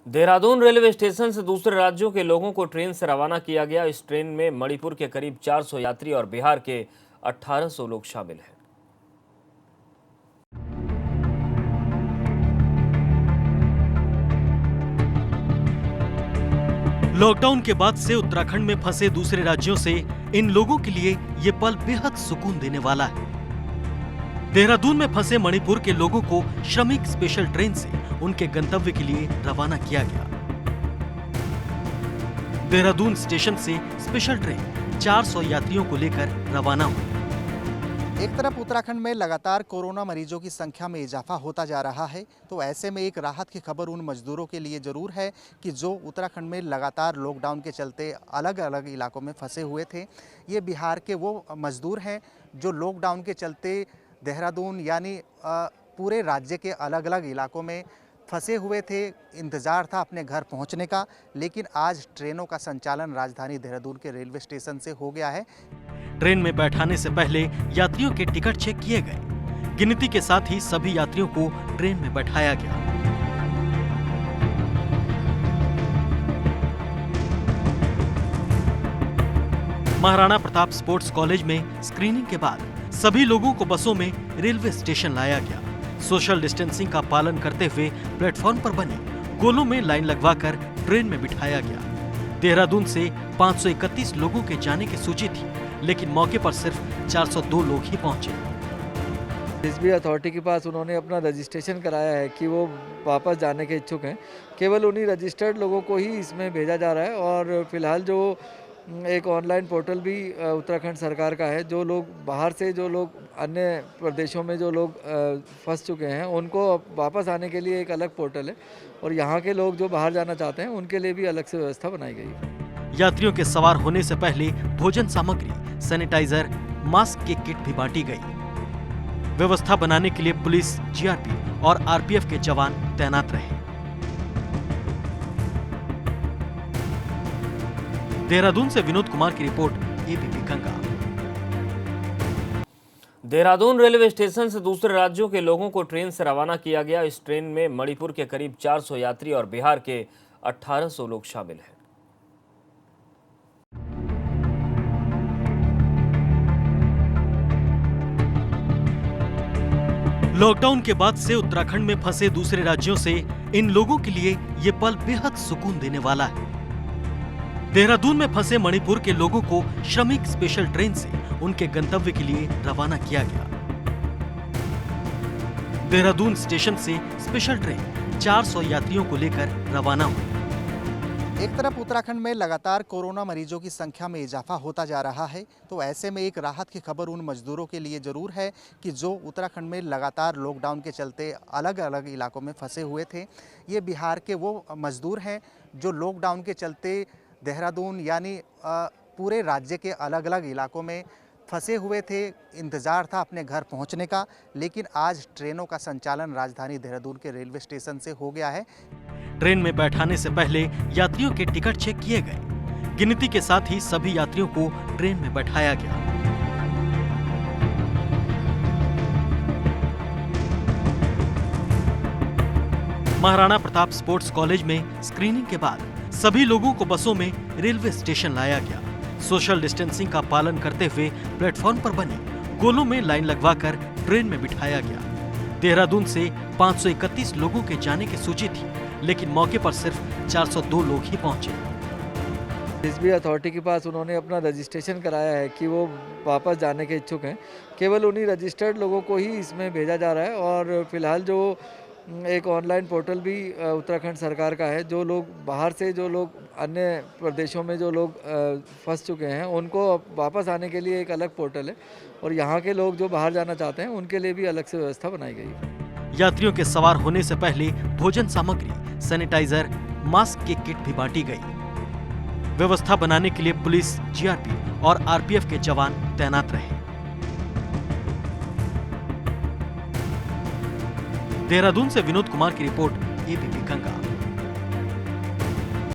Dehradun railway station से दूसरे राज्यों के लोगों को ट्रेन से रवाना किया गया। इस ट्रेन में मणिपुर के करीब 400 यात्री और बिहार के 1800 लोग शामिल हैं। लॉकडाउन के बाद से उत्तराखंड में फंसे दूसरे राज्यों से इन लोगों के लिए ये पल बेहद सुकून देने वाला है। देहरादून में फंसे मणिपुर के लोगों को श्रमिक स्पेशल ट्रेन से उनके गंतव्य के लिए रवाना किया गया। देहरादून स्टेशन से स्पेशल ट्रेन 400 यात्रियों को लेकर रवाना हुई। एक तरफ उत्तराखंड में लगातार कोरोना मरीजों की संख्या में इजाफा होता जा रहा है, तो ऐसे में एक राहत की खबर उन मजदूरों के लिए ज़रूर है कि जो उत्तराखंड में लगातार लॉकडाउन के चलते अलग अलग इलाकों में फंसे हुए थे। ये बिहार के वो मजदूर हैं जो लॉकडाउन के चलते देहरादून यानी पूरे राज्य के अलग अलग इलाकों में फंसे हुए थे। इंतज़ार था अपने घर पहुंचने का, लेकिन आज ट्रेनों का संचालन राजधानी देहरादून के रेलवे स्टेशन से हो गया है। ट्रेन में बैठाने से पहले यात्रियों के टिकट चेक किए गए। गिनती के साथ ही सभी यात्रियों को ट्रेन में बैठाया गया। महाराणा प्रताप स्पोर्ट्स कॉलेज में स्क्रीनिंग के बाद सभी लोगों को बसों में रेलवे स्टेशन लाया गया। सोशल डिस्टेंसिंग का पालन करते हुए प्लेटफॉर्म पर बने गोलों में लाइन लगवाकर ट्रेन में बिठाया गया। देहरादून से 531 लोगों के जाने की सूची थी, लेकिन मौके पर सिर्फ 402 लोग ही पहुंचे। एसबी अथॉरिटी के पास उन्होंने अपना रजिस्ट्रेशन कराया है कि वो वापस जाने के इच्छुक हैं। केवल उन्हीं रजिस्टर्ड लोगों को ही इसमें भेजा जा रहा है और फिलहाल जो एक ऑनलाइन पोर्टल भी उत्तराखंड सरकार का है, जो लोग बाहर से जो लोग अन्य प्रदेशों में जो लोग फंस चुके हैं उनको वापस आने के लिए एक अलग पोर्टल है और यहाँ के लोग जो बाहर जाना चाहते हैं उनके लिए भी अलग से व्यवस्था बनाई गई है। यात्रियों के सवार होने से पहले भोजन सामग्री, सैनिटाइजर, मास्क की किट भी बांटी गई। व्यवस्था बनाने के लिए पुलिस, जीआरपी और आरपीएफ के जवान तैनात रहे। देहरादून से विनोद कुमार की report, ABP Ganga. Dehradun railway station से दूसरे राज्यों के लोगों को ट्रेन से रवाना किया गया। इस ट्रेन में मणिपुर के करीब 400 यात्री और बिहार के 1800 लोग शामिल हैं। लॉकडाउन के बाद से उत्तराखंड में फंसे दूसरे राज्यों से इन लोगों के लिए ये पल बेहद सुकून देने वाला है। देहरादून में फंसे मणिपुर के लोगों को श्रमिक स्पेशल ट्रेन से उनके गंतव्य के लिए रवाना किया गया। देहरादून स्टेशन से स्पेशल ट्रेन 400 यात्रियों को लेकर रवाना हुई। एक तरफ उत्तराखंड में लगातार कोरोना मरीजों की संख्या में इजाफा होता जा रहा है, तो ऐसे में एक राहत की खबर उन मजदूरों के लिए ज़रूर है कि जो उत्तराखंड में लगातार लॉकडाउन के चलते अलग अलग इलाकों में फंसे हुए थे। ये बिहार के वो मजदूर हैं जो लॉकडाउन के चलते देहरादून यानी पूरे राज्य के अलग अलग इलाकों में फंसे हुए थे। इंतज़ार था अपने घर पहुंचने का, लेकिन आज ट्रेनों का संचालन राजधानी देहरादून के रेलवे स्टेशन से हो गया है। ट्रेन में बैठाने से पहले यात्रियों के टिकट चेक किए गए। गिनती के साथ ही सभी यात्रियों को ट्रेन में बैठाया गया। महाराणा प्रताप स्पोर्ट्स कॉलेज में स्क्रीनिंग के बाद सभी लोगों को बसों में रेलवे स्टेशन लाया गया। सोशल डिस्टेंसिंग का पालन करते हुए प्लेटफॉर्म पर बने गोलों में लाइन लगवाकर ट्रेन में बिठाया गया। देहरादून से 531 लोगों के जाने की सूची थी, लेकिन मौके पर सिर्फ 402 लोग ही पहुंचे। एसबी अथॉरिटी के पास उन्होंने अपना रजिस्ट्रेशन कराया है कि वो वापस जाने के इच्छुक हैं। केवल उन्हीं रजिस्टर्ड लोगों को ही इसमें भेजा जा रहा है और फिलहाल जो एक ऑनलाइन पोर्टल भी उत्तराखंड सरकार का है, जो लोग बाहर से जो लोग अन्य प्रदेशों में जो लोग फंस चुके हैं उनको वापस आने के लिए एक अलग पोर्टल है और यहाँ के लोग जो बाहर जाना चाहते हैं उनके लिए भी अलग से व्यवस्था बनाई गई है। यात्रियों के सवार होने से पहले भोजन सामग्री, सैनिटाइजर, मास्क की किट भी बांटी गई। व्यवस्था बनाने के लिए पुलिस, जीआरपी और आरपीएफ के जवान तैनात रहे। देहरादून से विनोद कुमार की रिपोर्ट, एबीपी गंगा।